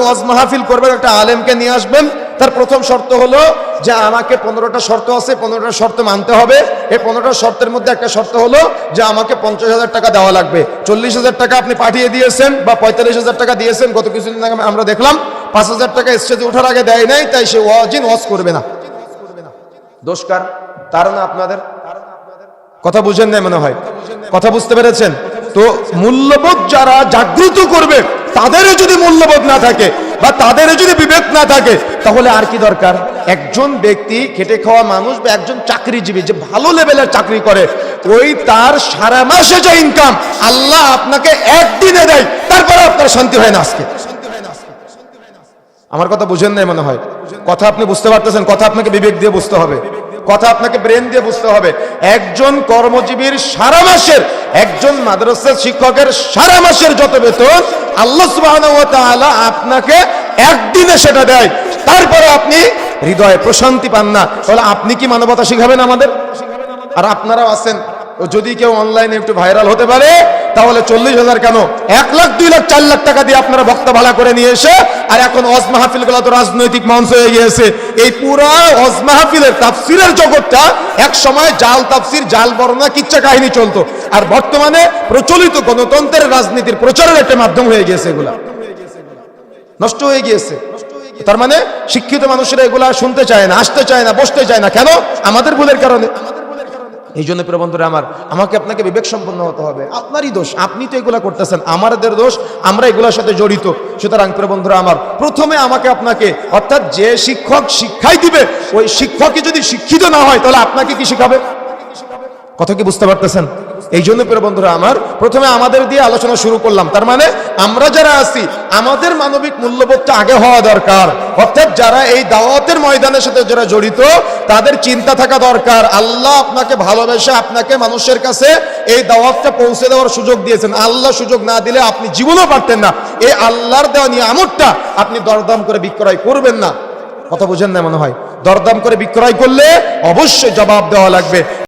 ওয়াজ মাহফিল করবেন, একটা আলেমকে নিয়ে আসবেন। তার প্রথম শর্ত হলো যে আমাকে 15টা শর্ত আছে, 15টা শর্ত মানতে হবে। এই 15টা শর্তের মধ্যে একটা শর্ত হলো যে আমাকে 50,000 টাকা দেওয়া লাগবে। 40,000 টাকা আপনি পাঠিয়ে দিয়েছেন বা 45,000 টাকা দিয়েছেন, গত কিছুদিন আগে আমরা দেখলাম 5,000 টাকা স্টেজে ওঠার আগে দেয় নাই, তাই সে ওয়াজ করবে না। দোষ কার? তার না আপনাদের? কথা বুঝেন না মনে হয়, কথা বুঝতে পেরেছেন তো? মূল্যবোধ যারা জাগ্রত করবে তাদেরও যদি মূল্যবোধ না থাকে বা তাদেরও যদি বিবেক না থাকে, তাহলে আর কি দরকার? একজন ব্যক্তি খেটে খাওয়া মানুষ বা একজন চাকরিজীবী যে ভালো লেভেলের চাকরি করে, ওই তার সারা মাসে যে ইনকাম আল্লাহ আপনাকে একদিনে দেয়, তারপরে আপনার শান্তি হয় না। আজকে আমার কথা বুঝেন নাই মনে হয়, কথা আপনি বুঝতে পারতেছেন? কথা আপনাকে বিবেক দিয়ে বুঝতে হবে, কথা আপনাকে ব্রেন দিয়ে বুঝতে হবে। একজন কর্মজীবীর সারা মাসের, একজন মাদ্রাসা শিক্ষকের সারা মাসের যত বেতন আল্লাহ সুবহানাহু ওয়া তাআলা আপনাকে একদিনে সেটা দেয়, তারপরে আপনি হৃদয়ে প্রশান্তি পান না, তাহলে আপনি কি মানবতা শিখাবেন আমাদের? আর আপনারাও আছেন, যদি কেউ অনলাইনে একটু ভাইরাল হতে পারে তাহলে 40,000 কেন 1 লাখ 2 লাখ 4 লাখ টাকা দিয়ে আপনারা বক্তা ভাড়া করে নিয়ে এসে, আর এখন ওয়াজ মাহফিলগুলো তো রাজনৈতিক মঞ্চ হয়ে গিয়েছে। এই পুরো ওয়াজ মাহফিলের তাফসীরের জগৎটা এক সময় জাল তাফসীর, জাল বর্ণনা, কিচ্ছা কাহিনী চলতো, আর বর্তমানে প্রচলিত গণতন্ত্রের রাজনীতির প্রচারের একটা মাধ্যম হয়ে গিয়েছে। এগুলা নষ্ট হয়ে গিয়েছে। তার মানে শিক্ষিত মানুষেরা এগুলা শুনতে চায় না, আসতে চায় না, বসতে চায় না। কেন? আমাদের ভুলের কারণে। এই জন্য প্রিয় বন্ধুরা আমার, আমাকে আপনাকে বিবেক সম্পন্ন হতে হবে। আপনারই দোষ, আপনি তো এগুলা করতেছেন, আমাদের দোষ, আমরা এগুলোর সাথে জড়িত। সুতরাং প্রিয় বন্ধুরা আমার, প্রথমে আমাকে আপনাকে, অর্থাৎ যে শিক্ষক শিক্ষাই দিবে ওই শিক্ষকই যদি শিক্ষিত না হয়, তাহলে আপনাকে কি শিখাবে? কথা কি বুঝতে পারতেছেন? এই জন্য প্রিয় বন্ধুরা আমার, প্রথমে আমাদের দিয়ে আলোচনা শুরু করলাম। তার মানে আমরা যারা আছি, আমাদের মানবিক মূল্যবোধটা আগে হওয়া দরকার। অর্থাৎ যারা এই দাওয়াতের ময়দানের সাথে যারা জড়িত, তাদের চিন্তা থাকা দরকার, আল্লাহ আপনাকে ভালোবেসে আপনাকে মানুষের কাছে এই দাওয়াতটা পৌঁছে দেওয়ার সুযোগ দিয়েছেন। আল্লাহ সুযোগ না দিলে আপনি জীবনেও পারতেন না। এই আল্লাহর দেওয়া নিয়ামতটা আপনি দরদাম করে বিক্রয় করবেন না। কথা বুঝেন না মনে হয়? দরদাম করে বিক্রয় করলে অবশ্যই জবাব দেওয়া লাগবে।